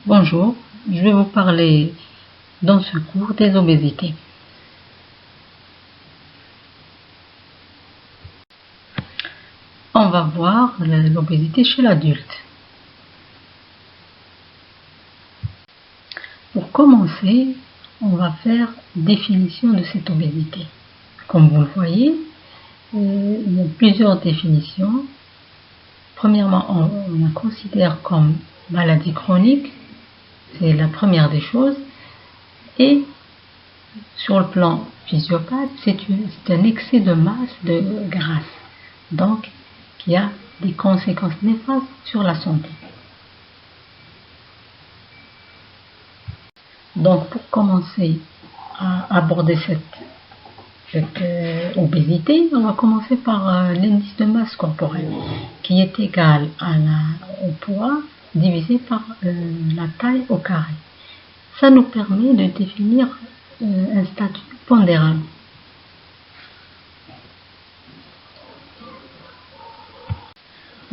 Bonjour, je vais vous parler dans ce cours des obésités. On va voir l'obésité chez l'adulte. Pour commencer, on va faire définition de cette obésité. Comme vous le voyez, il y a plusieurs définitions. Premièrement, on la considère comme maladie chronique, c'est la première des choses. Et sur le plan physiopathe, c'est un excès de masse de graisse, donc qui a des conséquences néfastes sur la santé. Donc pour commencer à aborder cette obésité, on va commencer par l'indice de masse corporelle, qui est égal au poids divisé par la taille au carré. Ça nous permet de définir un statut pondéral.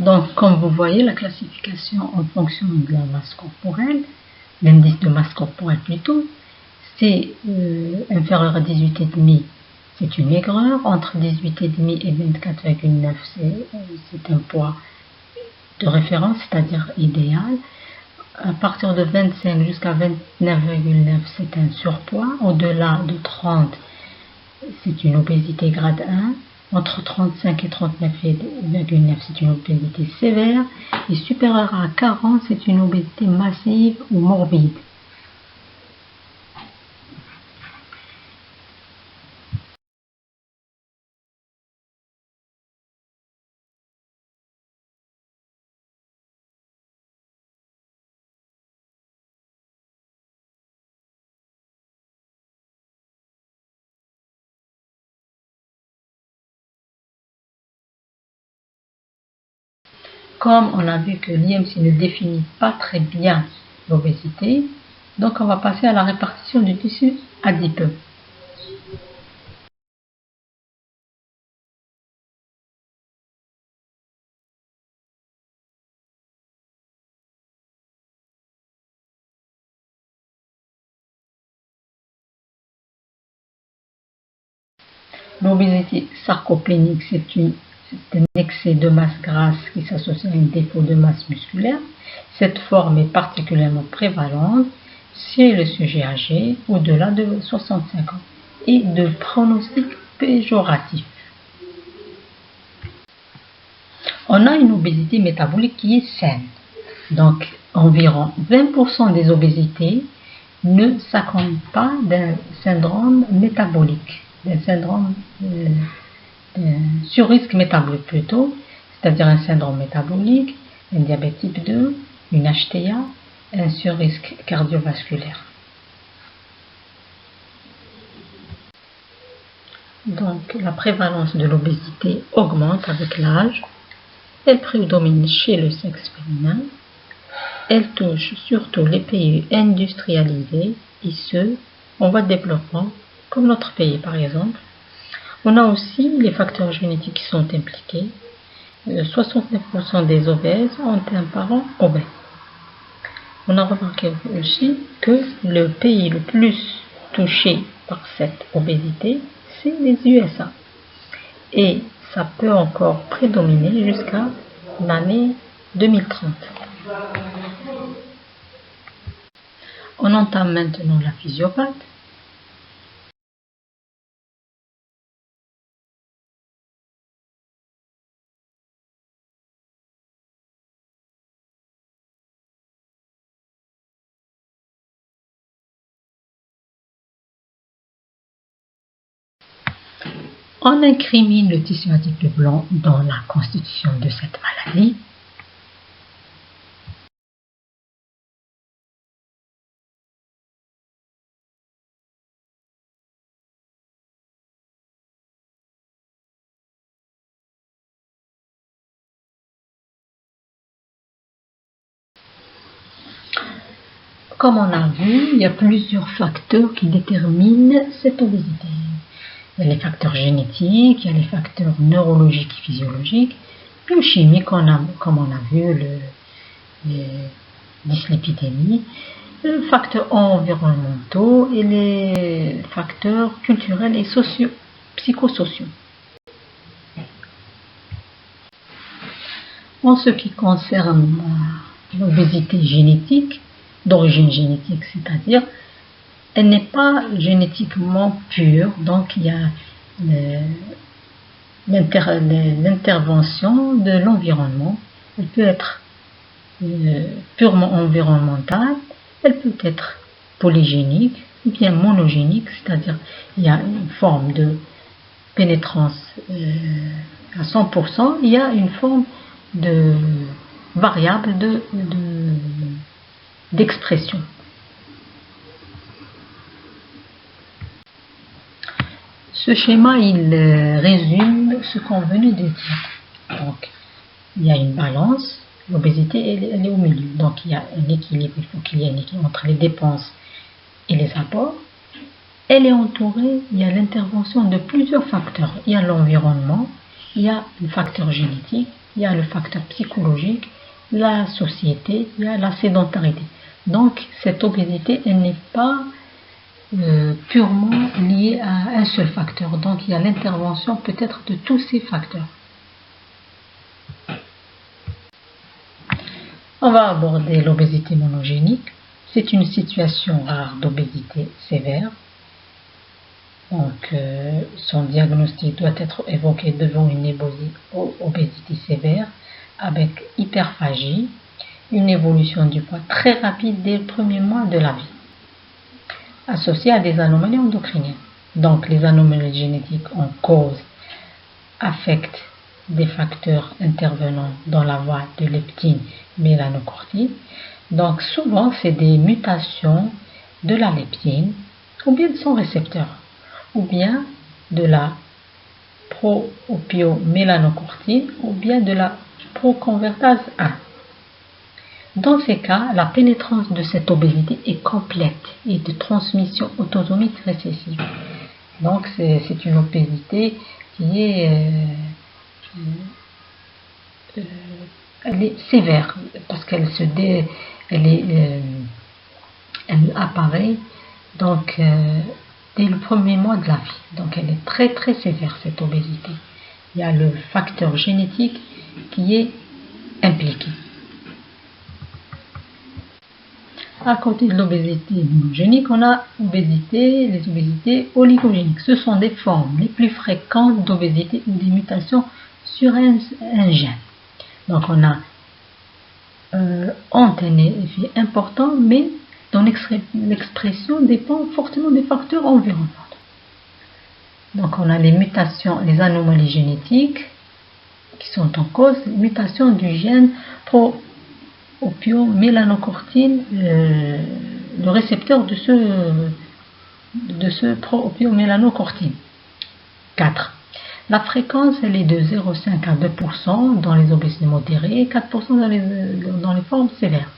Donc, comme vous voyez, la classification en fonction de la masse corporelle, l'indice de masse corporelle plutôt, c'est inférieur à 18,5, c'est une maigreur. Entre 18,5 et 24,9, c'est un poids de référence, c'est-à-dire idéal. À partir de 25 jusqu'à 29,9, c'est un surpoids. Au-delà de 30, c'est une obésité grade 1. Entre 35 et 39,9, c'est une obésité sévère. Et supérieure à 40, c'est une obésité massive ou morbide. Comme on a vu que l'IMC ne définit pas très bien l'obésité, donc on va passer à la répartition du tissu adipeux. L'obésité sarcopénique, c'est un excès de masse grasse qui s'associe à un défaut de masse musculaire. Cette forme est particulièrement prévalente chez le sujet âgé au-delà de 65 ans et de pronostic péjoratif. On a une obésité métabolique qui est saine. Donc, environ 20% des obésités ne s'accompagnent pas d'un syndrome métabolique, d'un syndrome sur-risque métabolique plutôt, c'est-à-dire un syndrome métabolique, un diabète type 2, une HTA, un sur-risque cardiovasculaire. Donc, la prévalence de l'obésité augmente avec l'âge. Elle prédomine chez le sexe féminin. Elle touche surtout les pays industrialisés et ceux en voie de développement, comme notre pays par exemple. On a aussi les facteurs génétiques qui sont impliqués. 69% des obèses ont un parent obèse. On a remarqué aussi que le pays le plus touché par cette obésité, c'est les USA. Et ça peut encore prédominer jusqu'à l'année 2030. On entame maintenant la physiopathe. On incrimine le tissu adipeux blanc dans la constitution de cette maladie. Comme on a vu, il y a plusieurs facteurs qui déterminent cette obésité. Il y a les facteurs génétiques, il y a les facteurs neurologiques et physiologiques, biochimiques, comme on a vu, dyslipidémie, les facteurs environnementaux et les facteurs culturels et psychosociaux. En ce qui concerne l'obésité génétique, d'origine génétique, c'est-à-dire, elle n'est pas génétiquement pure, donc il y a l'intervention de l'environnement. Elle peut être purement environnementale, elle peut être polygénique ou bien monogénique, c'est-à-dire il y a une forme de pénétrance à 100%, il y a une forme de variable d'expression. Ce schéma, il résume ce qu'on venait de dire. Donc, il y a une balance, l'obésité, elle est au milieu. Donc, il y a un équilibre, il faut qu'il y ait un équilibre entre les dépenses et les apports. Elle est entourée, il y a l'intervention de plusieurs facteurs. Il y a l'environnement, il y a le facteur génétique, il y a le facteur psychologique, la société, il y a la sédentarité. Donc, cette obésité, elle n'est pas purement liée à un seul facteur. Donc, il y a l'intervention peut-être de tous ces facteurs. On va aborder l'obésité monogénique. C'est une situation rare d'obésité sévère. Donc, son diagnostic doit être évoqué devant une obésité sévère avec hyperphagie, une évolution du poids très rapide dès le premier mois de la vie, associée à des anomalies endocriniennes. Donc, les anomalies génétiques en cause affectent des facteurs intervenant dans la voie de leptine mélanocortine. Donc, souvent, c'est des mutations de la leptine ou bien de son récepteur, ou bien de la pro-opio-mélanocortine, ou bien de la proconvertase 1. Dans ces cas, la pénétrance de cette obésité est complète et de transmission autosomique récessive. Donc, c'est une obésité qui est, elle est sévère parce qu'elle elle apparaît donc dès le premier mois de la vie. Donc, elle est très très sévère, cette obésité. Il y a le facteur génétique qui est impliqué. À côté de l'obésité monogénique, on a les obésités oligogéniques. Ce sont des formes les plus fréquentes d'obésité ou des mutations sur un gène. Donc, on a ont un effet important, mais dont l'expression dépend fortement des facteurs environnants. Donc, on a les mutations, les anomalies génétiques qui sont en cause, mutation du gène pro-opio-mélanocortine, le récepteur de ce pro-opio-mélanocortine. 4. La fréquence, elle est de 0,5 à 2% dans les obésités modérées et 4% dans les formes sévères.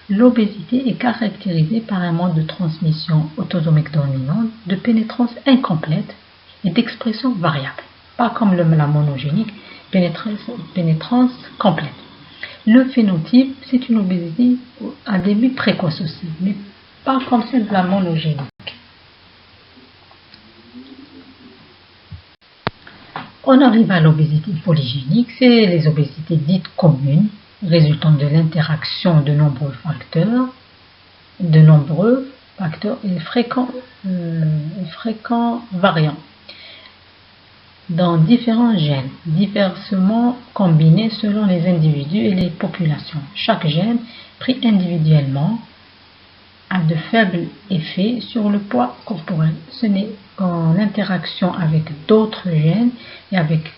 L'obésité est caractérisée par un mode de transmission autosomique dominante, de pénétrance incomplète et d'expression variable. Pas comme la monogénique, pénétrance complète. Le phénotype, c'est une obésité à début précoce aussi, mais pas comme celle de la monogénique. On arrive à l'obésité polygénique, c'est les obésités dites communes, résultant de l'interaction de nombreux facteurs et fréquents variants dans différents gènes, diversement combinés selon les individus et les populations. Chaque gène, pris individuellement, a de faibles effets sur le poids corporel. Ce n'est qu'en interaction avec d'autres gènes et avec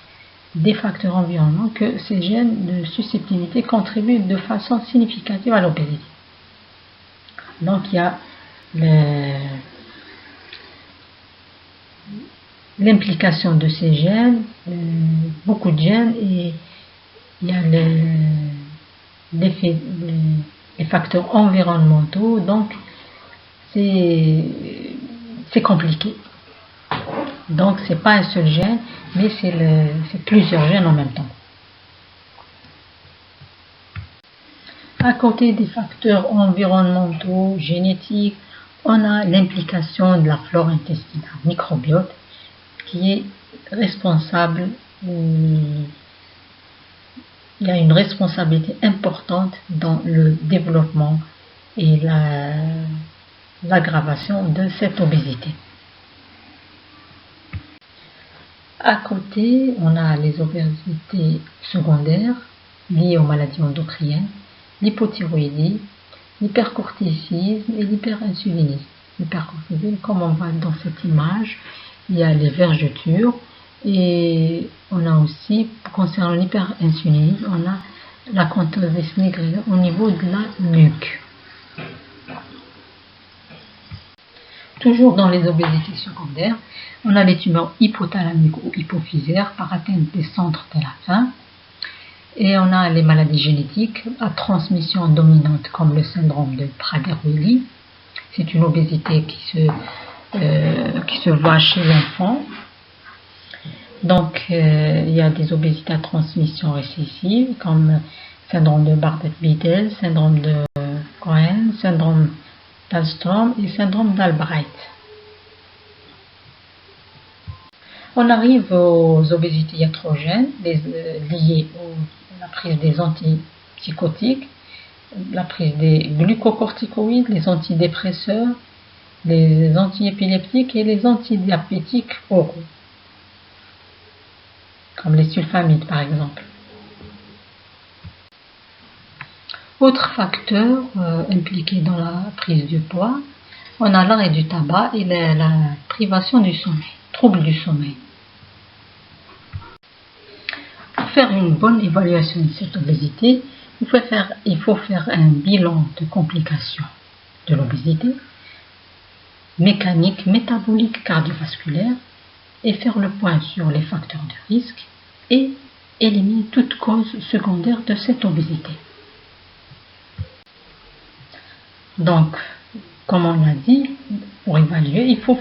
des facteurs environnants que ces gènes de susceptibilité contribuent de façon significative à l'obésité. Donc, il y a l'implication de ces gènes, beaucoup de gènes, et il y a les facteurs environnementaux, donc c'est compliqué. Donc, c'est pas un seul gène, mais c'est plusieurs gènes en même temps. À côté des facteurs environnementaux, génétiques, on a l'implication de la flore intestinale microbiote qui est responsable, il y a une responsabilité importante dans le développement et l'aggravation de cette obésité. À côté, on a les obésités secondaires liées aux maladies endocriniennes, l'hypothyroïdie, l'hypercorticisme et l'hyperinsulinisme. L'hypercorticisme, comme on voit dans cette image, il y a les vergetures et on a aussi, concernant l'hyperinsulinisme, on a la chondrosis nigra au niveau de la nuque. Toujours dans les obésités secondaires, on a les tumeurs hypothalamiques ou hypophysaires par atteinte des centres de la faim. Et on a les maladies génétiques à transmission dominante comme le syndrome de Prader-Willi. C'est une obésité qui se voit chez l'enfant. Donc, il y a des obésités à transmission récessive comme syndrome de Bardet-Biedl, syndrome de Cohen, syndrome d'Alström et syndrome d'Albright. On arrive aux obésités iatrogènes liées à la prise des antipsychotiques, la prise des glucocorticoïdes, les antidépresseurs, les antiépileptiques et les antidiabétiques oraux, comme les sulfamides par exemple. Autres facteurs impliqués dans la prise du poids, on a l'arrêt du tabac et la privation du sommeil, troubles du sommeil. Pour faire une bonne évaluation de cette obésité, il faut faire un bilan de complications de l'obésité, mécanique, métabolique, cardiovasculaire, et faire le point sur les facteurs de risque et éliminer toute cause secondaire de cette obésité. Donc, comme on l'a dit, pour évaluer, il faut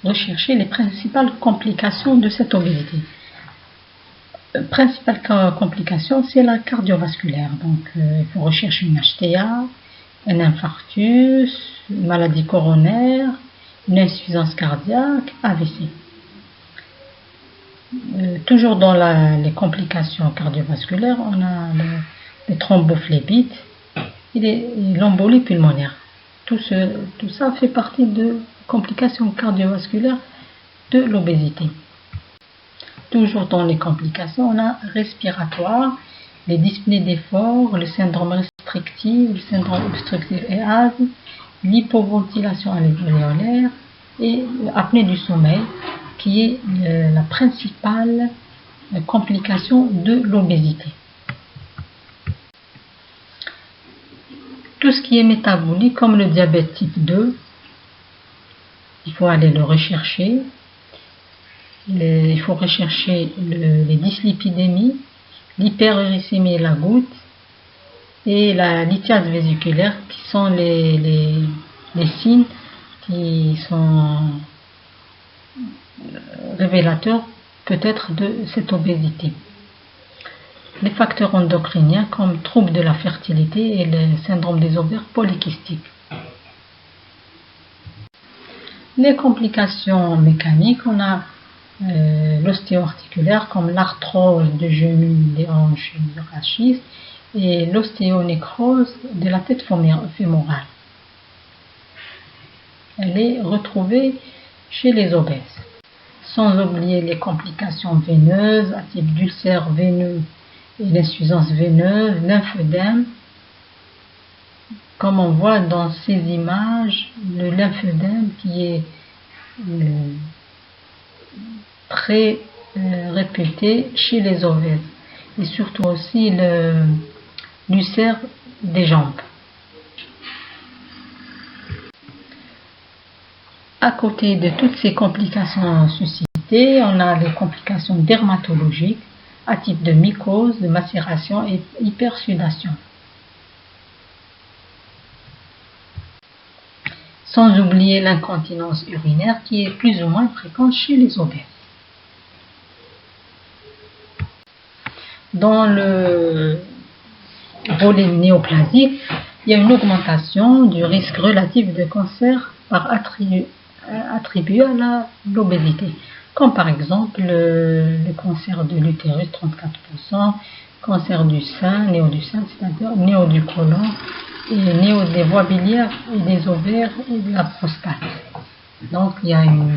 rechercher les principales complications de cette obésité. Principale complication, c'est la cardiovasculaire. Donc, il faut rechercher une HTA, un infarctus, une maladie coronaire, une insuffisance cardiaque, AVC. Toujours dans les complications cardiovasculaires, on a les thrombophlébites et l'embolie pulmonaire. Tout ça fait partie de complications cardiovasculaires de l'obésité. Toujours dans les complications, on a respiratoire, les dyspnées d'effort, le syndrome restrictif, le syndrome obstructif et asthme, l'hypoventilation alvéolaire et l'apnée du sommeil, qui est la principale complication de l'obésité. Tout ce qui est métabolique, comme le diabète type 2, il faut aller le rechercher. Il faut rechercher les dyslipidémies, l'hyperuricémie et la goutte, et la lithiase vésiculaire, qui sont les signes qui sont révélateurs peut-être de cette obésité. Les facteurs endocriniens comme troubles de la fertilité et le syndrome des ovaires polykystiques. Les complications mécaniques, on a l'ostéo-articulaire comme l'arthrose de genoux, des hanches et du rachis et l'ostéonécrose de la tête fémorale. Elle est retrouvée chez les obèses. Sans oublier les complications veineuses à type d'ulcère veineux et l'insuffisance veineuse, lymphœdème. Comme on voit dans ces images, le lymphœdème qui est très réputé chez les obèses et surtout aussi l'ulcère des jambes. À côté de toutes ces complications suscitées, on a les complications dermatologiques à type de mycose, de macération et hypersudation. Sans oublier l'incontinence urinaire qui est plus ou moins fréquente chez les obèses. Dans volet néoplasique, il y a une augmentation du risque relatif de cancer par attribué à l'obésité, comme par exemple le cancer de l'utérus 34%, cancer du sein, néo du sein, c'est-à-dire néo du côlon, et néo des voies biliaires et des ovaires et de la prostate. Donc il y a une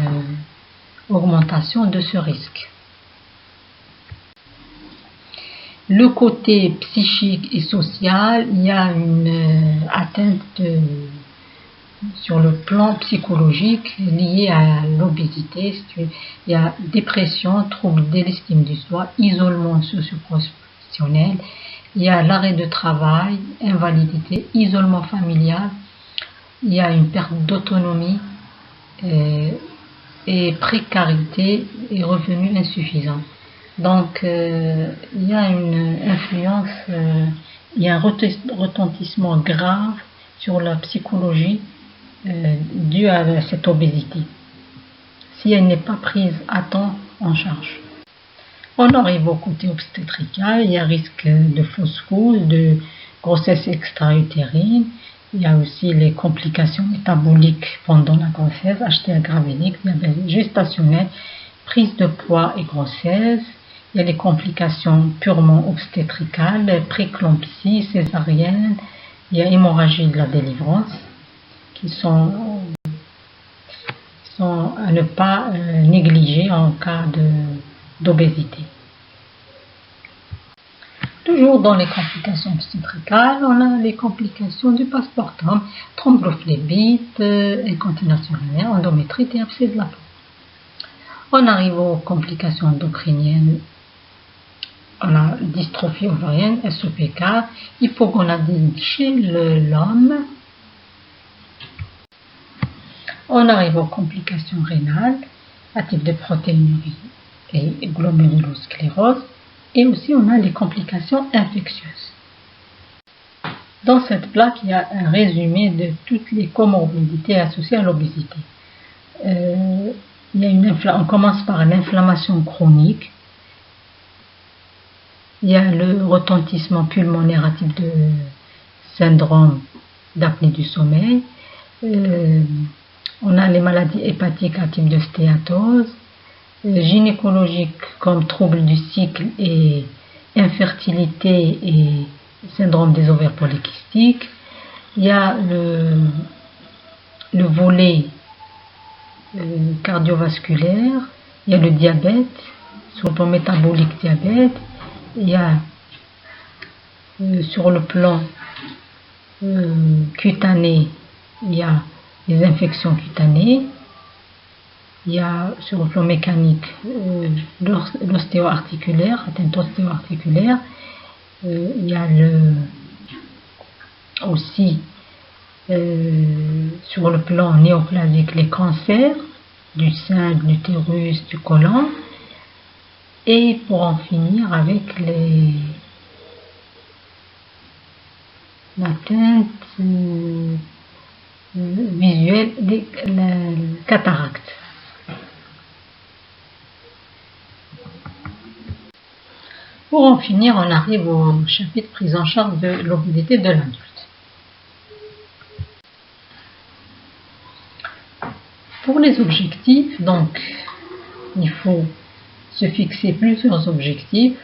augmentation de ce risque. Le côté psychique et social, il y a une atteinte sur le plan psychologique liée à l'obésité. Il y a dépression, trouble de l'estime du soi, isolement socio-professionnel, il y a l'arrêt de travail, invalidité, isolement familial, il y a une perte d'autonomie et précarité et revenus insuffisants. Donc, il y a une influence, il y a un retentissement grave sur la psychologie due à cette obésité, si elle n'est pas prise à temps en charge. On arrive au côté obstétrical, il y a risque de fausse couche, de grossesse extra-utérine, il y a aussi les complications métaboliques pendant la grossesse, HTA gravidique, diabète gestationnel, prise de poids et grossesse. Il y a les complications purement obstétricales, préclampsie, césarienne, il y a hémorragie de la délivrance, qui sont à ne pas négliger en cas d'obésité. Toujours dans les complications obstétricales, on a les complications du postpartum, thrombophlébite, incontinence urinaire, endométrite et abcès de la peau. On arrive aux complications endocriniennes. On a dystrophie ovarienne, SOPK, hypogonadisme chez l'homme. On arrive aux complications rénales, à type de protéinurie et glomérulosclérose. Et aussi, on a les complications infectieuses. Dans cette plaque, il y a un résumé de toutes les comorbidités associées à l'obésité. On commence par l'inflammation chronique. Il y a le retentissement pulmonaire à type de syndrome d'apnée du sommeil. On a les maladies hépatiques à type de stéatose. Gynécologique comme trouble du cycle et infertilité et syndrome des ovaires polykystiques. Il y a le volet cardiovasculaire, il y a le diabète, sur le plan métabolique diabète, il y a sur le plan cutané, il y a les infections cutanées. Il y a sur le plan mécanique l'ostéo-articulaire, atteinte ostéo-articulaire. Il y a aussi sur le plan néoplasique les cancers du sein, de l'utérus, du côlon. Et pour en finir avec l'atteinte visuelle des cataractes. Pour en finir, on arrive au chapitre prise en charge de l'obésité de l'adulte. Pour les objectifs, donc, il faut se fixer plusieurs objectifs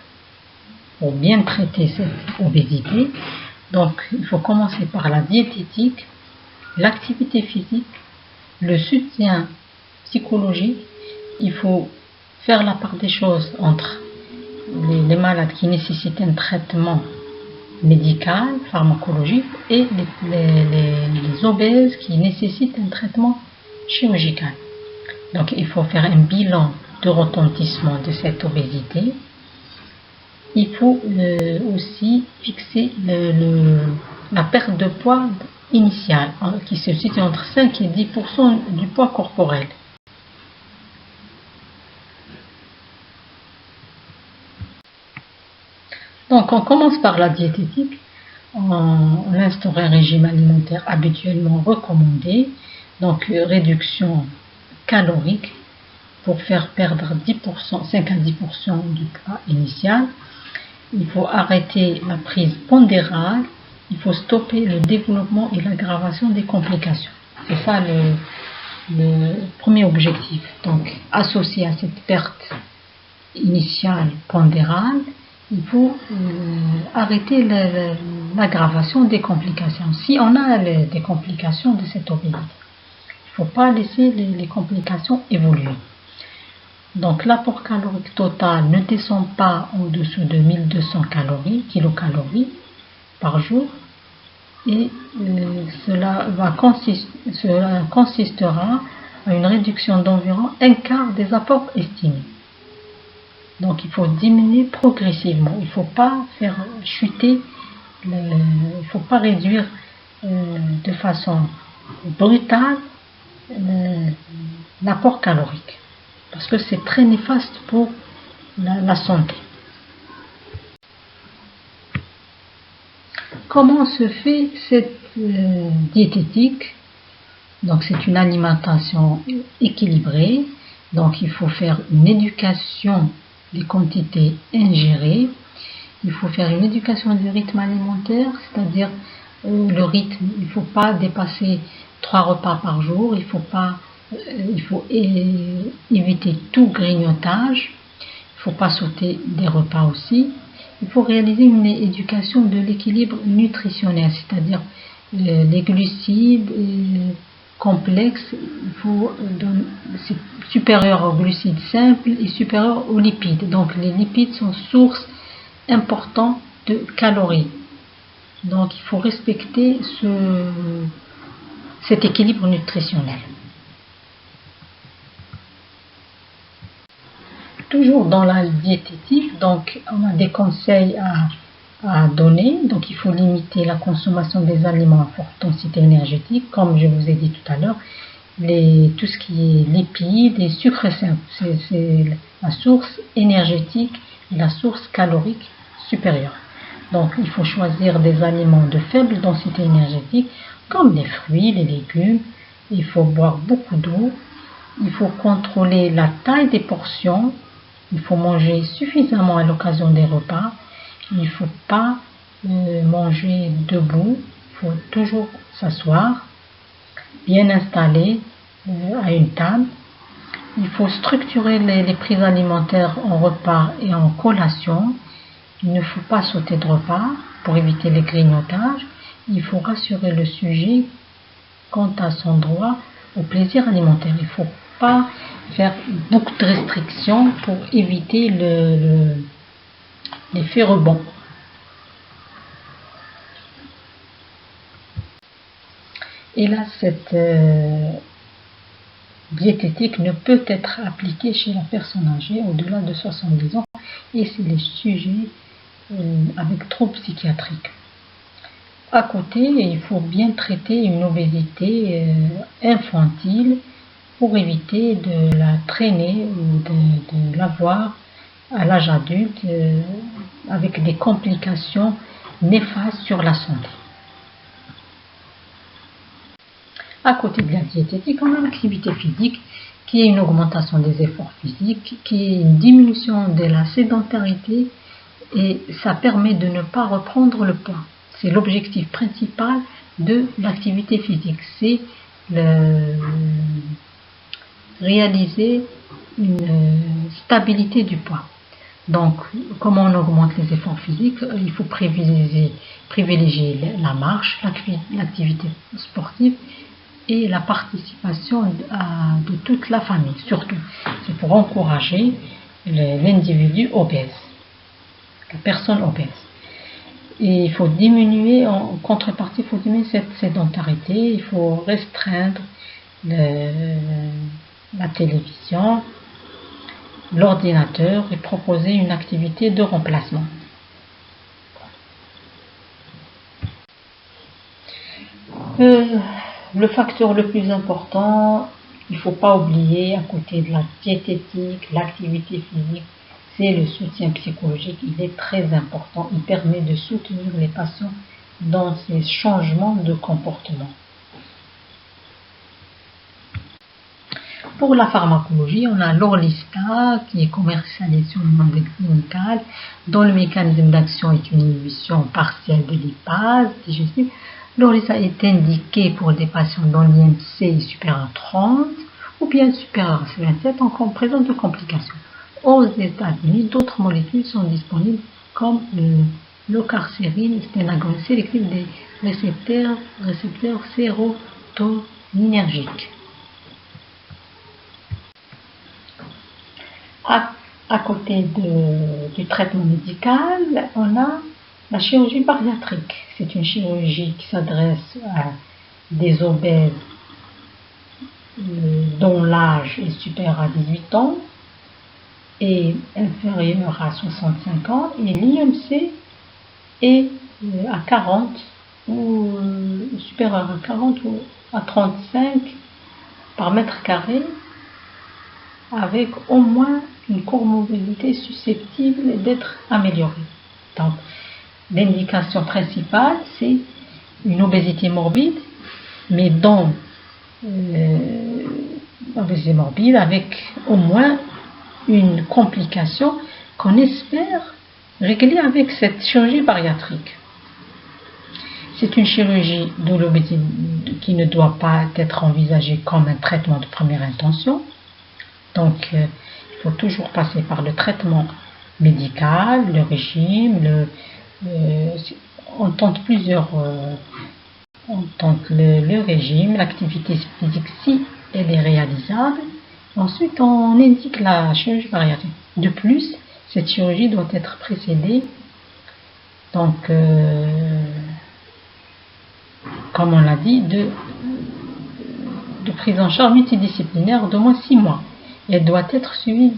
pour bien traiter cette obésité. Donc, il faut commencer par la diététique, l'activité physique, le soutien psychologique. Il faut faire la part des choses entre les malades qui nécessitent un traitement médical, pharmacologique, et les obèses qui nécessitent un traitement chirurgical. Donc il faut faire un bilan de retentissement de cette obésité. Il faut aussi fixer la perte de poids initiale, qui se situe entre 5 et 10% du poids corporel. Donc on commence par la diététique. On instaure un régime alimentaire habituellement recommandé, donc réduction calorique pour faire perdre 10%, 5 à 10% du poids initial. il faut arrêter la prise pondérale, il faut stopper le développement et l'aggravation des complications. C'est ça le premier objectif. Donc, associé à cette perte initiale pondérale, il faut arrêter l'aggravation des complications. Si on a des complications de cette obésité, il ne faut pas laisser les complications évoluer. Donc l'apport calorique total ne descend pas au-dessous de 1200 kilocalories par jour, et cela consistera à une réduction d'environ un quart des apports estimés. Donc il faut diminuer progressivement, il ne faut pas faire chuter, il ne faut pas réduire de façon brutale l'apport calorique, parce que c'est très néfaste pour la santé. Comment se fait cette diététique? Donc c'est une alimentation équilibrée, donc il faut faire une éducation des quantités ingérées, il faut faire une éducation du rythme alimentaire, c'est-à-dire le rythme, il ne faut pas dépasser 3 repas par jour, il faut éviter tout grignotage, il ne faut pas sauter des repas aussi. Il faut réaliser une éducation de l'équilibre nutritionnel, c'est-à-dire les glucides complexes, c'est supérieur aux glucides simples et supérieur aux lipides. Donc les lipides sont source importante de calories. Donc il faut respecter cet équilibre nutritionnel. Toujours dans la diététique, donc on a des conseils à donner. Donc il faut limiter la consommation des aliments à forte densité énergétique, comme je vous ai dit tout à l'heure. Tout ce qui est lipides et sucres simples, c'est la source énergétique et la source calorique supérieure. Donc il faut choisir des aliments de faible densité énergétique, comme les fruits, les légumes. Il faut boire beaucoup d'eau. Il faut contrôler la taille des portions. Il faut manger suffisamment à l'occasion des repas. Il ne faut pas manger debout. Il faut toujours s'asseoir, bien installé à une table. Il faut structurer les prises alimentaires en repas et en collation. Il ne faut pas sauter de repas pour éviter les grignotages. Il faut rassurer le sujet quant à son droit au plaisir alimentaire. Il ne faut pas faire beaucoup de restrictions pour éviter l'effet rebond. Et là, cette diététique ne peut être appliquée chez la personne âgée au-delà de 70 ans, et c'est les sujets avec troubles psychiatriques. À côté, il faut bien traiter une obésité infantile pour éviter de la traîner ou de l'avoir à l'âge adulte avec des complications néfastes sur la santé. À côté de la diététique, on a l'activité physique, qui est une augmentation des efforts physiques, qui est une diminution de la sédentarité, et ça permet de ne pas reprendre le poids. C'est l'objectif principal de l'activité physique, c'est réaliser une stabilité du poids. Donc, comment on augmente les efforts physiques? Il faut privilégier la marche, l'activité sportive et la participation de toute la famille, surtout. C'est pour encourager l'individu obèse, la personne obèse. Et il faut diminuer, en contrepartie, il faut diminuer cette sédentarité, il faut restreindre la télévision, l'ordinateur et proposer une activité de remplacement. Le facteur le plus important, il ne faut pas oublier, à côté de la diététique, l'activité physique, c'est le soutien psychologique. Il est très important. Il permet de soutenir les patients dans ces changements de comportement. pour la pharmacologie, on a l'Orlistat qui est commercialisé sur le monde clinical, dont le mécanisme d'action est une inhibition partielle de lipase digestive. L'Orlistat est indiqué pour des patients dont l'IMC est supérieur à 30 ou bien supérieur à 27 en présence de complications. Aux États-Unis, d'autres molécules sont disponibles comme l'ocarcérine, c'est un agoniste sélectif des récepteurs sérotoninergiques. À côté du traitement médical, on a la chirurgie bariatrique. C'est une chirurgie qui s'adresse à des obèses dont l'âge est supérieur à 18 ans et inférieur à 65 ans, et l'IMC est à 40 ou supérieur à 40 ou à 35 par mètre carré, avec au moins une comorbidité susceptible d'être améliorée. Donc, l'indication principale, c'est une obésité morbide, mais dont l'obésité morbide avec au moins une complication qu'on espère régler avec cette chirurgie bariatrique. C'est une chirurgie de l'obésité qui ne doit pas être envisagée comme un traitement de première intention. Donc, il faut toujours passer par le traitement médical, le régime, on tente le régime, l'activité physique si elle est réalisable. Ensuite, on indique la chirurgie bariatrique. De plus, cette chirurgie doit être précédée, donc, comme on l'a dit, de prise en charge multidisciplinaire d'au moins 6 mois. Elle doit être suivie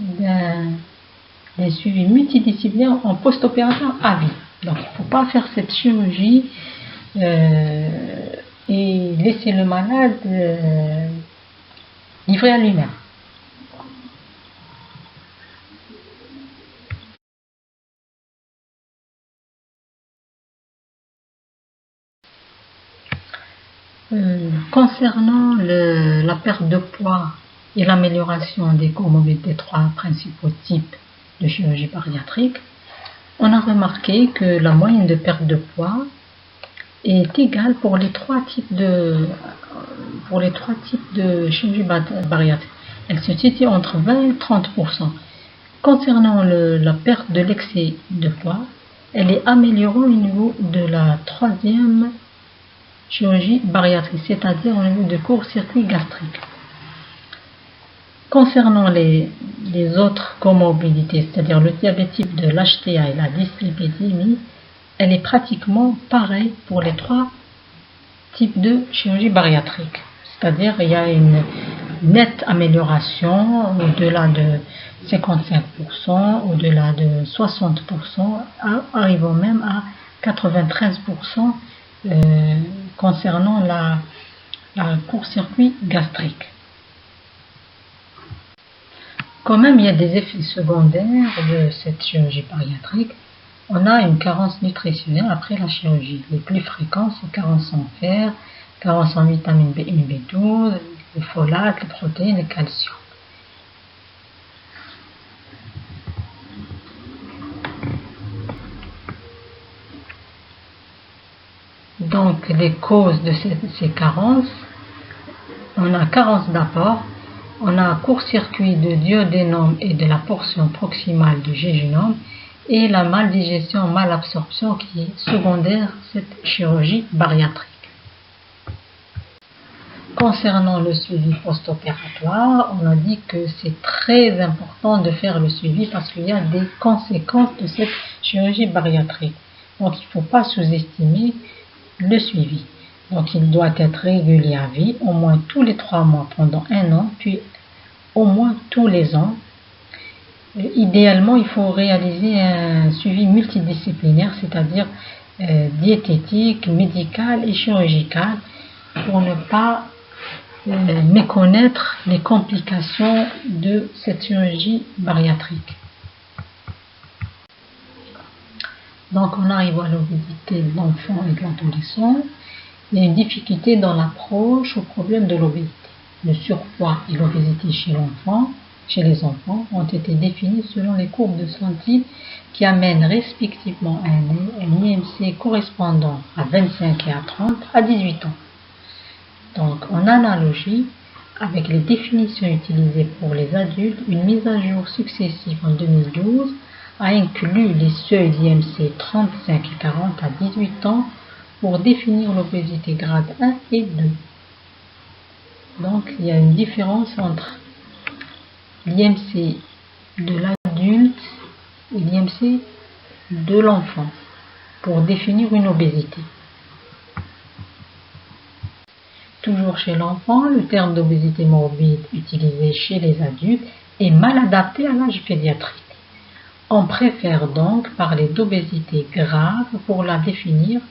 d'un suivi multidisciplinaire en post-opératoire à vie. Donc, il ne faut pas faire cette chirurgie et laisser le malade livré à lui-même. Concernant la perte de poids et l'amélioration des comorbidités des 3 principaux types de chirurgie bariatrique, on a remarqué que la moyenne de perte de poids est égale pour les 3 types de chirurgie bariatrique. Elle se situe entre 20 et 30%. Concernant la perte de l'excès de poids, elle est améliorée au niveau de la 3e chirurgie bariatrique, c'est-à-dire au niveau de court-circuit gastrique. Concernant les autres comorbidités, c'est-à-dire le diabète type 2, l'HTA et la dyslipidémie, elle est pratiquement pareille pour les 3 types de chirurgie bariatrique. C'est-à-dire il y a une nette amélioration au-delà de 55%, au-delà de 60%, arrivant même à 93% concernant la court-circuit gastrique. Quand même, il y a des effets secondaires de cette chirurgie bariatrique. On a une carence nutritionnelle après la chirurgie. Les plus fréquents sont carence en fer, carence en vitamine B1, B12, le folate, les protéines, le calcium. Donc, les causes de ces carences, on a carence d'apport, on a court-circuit de duodénum et de la portion proximale du jéjunum, et la maldigestion, malabsorption qui est secondaire à cette chirurgie bariatrique. Concernant le suivi post-opératoire, on a dit que c'est très important de faire le suivi parce qu'il y a des conséquences de cette chirurgie bariatrique. Donc, il ne faut pas sous-estimer le suivi. Donc, il doit être régulier à vie, au moins tous les 3 mois pendant 1 an, puis au moins tous les ans. Idéalement, il faut réaliser un suivi multidisciplinaire, c'est-à-dire diététique, médical et chirurgical, pour ne pas méconnaître les complications de cette chirurgie bariatrique. Donc, on arrive à l'obésité de l'enfant et de l'adolescent. Il y a une difficulté dans l'approche au problème de l'obésité. le surpoids et l'obésité chez les enfants ont été définis selon les courbes de Sandel qui amènent respectivement un IMC correspondant à 25 et à 30 à 18 ans. Donc, en analogie avec les définitions utilisées pour les adultes, une mise à jour successive en 2012 a inclus les seuils d'IMC 35 et 40 à 18 ans pour définir l'obésité grade 1 et 2. Donc, il y a une différence entre l'IMC de l'adulte et l'IMC de l'enfant pour définir une obésité. Toujours chez l'enfant, le terme d'obésité morbide utilisé chez les adultes est mal adapté à l'âge pédiatrique. On préfère donc parler d'obésité grave pour la définir.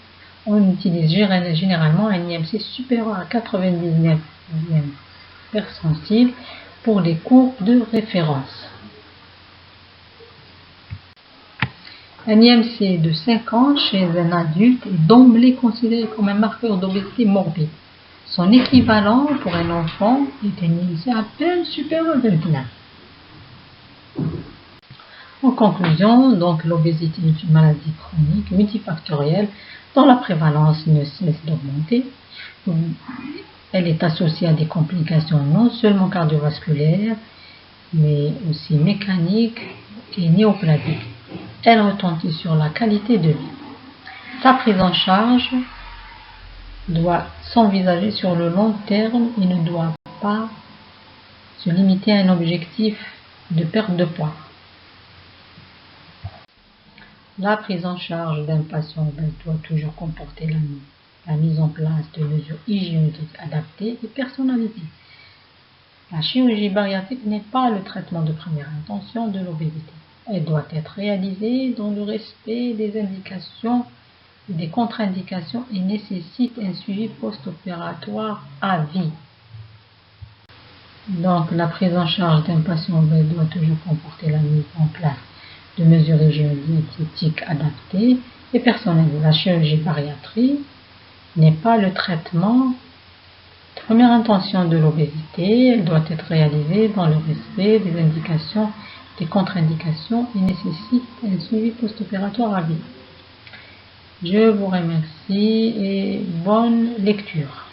On utilise généralement un IMC supérieur à 99e percentile pour les courbes de référence. Un IMC de 50 chez un adulte est d'emblée considéré comme un marqueur d'obésité morbide. Son équivalent pour un enfant est un IMC à peine supérieur à 29. En conclusion, donc l'obésité est une maladie chronique multifactorielle dont la prévalence ne cesse d'augmenter. Elle est associée à des complications non seulement cardiovasculaires, mais aussi mécaniques et néoplasiques. Elle retentit sur la qualité de vie. Sa prise en charge doit s'envisager sur le long terme et ne doit pas se limiter à un objectif de perte de poids. La prise en charge d'un patient obèse doit toujours comporter la mise en place de mesures hygiéniques adaptées et personnalisées. La chirurgie bariatrique n'est pas le traitement de première intention de l'obésité. Elle doit être réalisée dans le respect des indications et des contre-indications et nécessite un suivi post-opératoire à vie. Donc, la prise en charge d'un patient obèse doit toujours comporter la mise en place de mesures hygiéniques adaptées et personnalisées. La chirurgie bariatrique n'est pas le traitement de première intention de l'obésité. Elle doit être réalisée dans le respect des indications, des contre-indications et nécessite un suivi post-opératoire à vie. Je vous remercie et bonne lecture.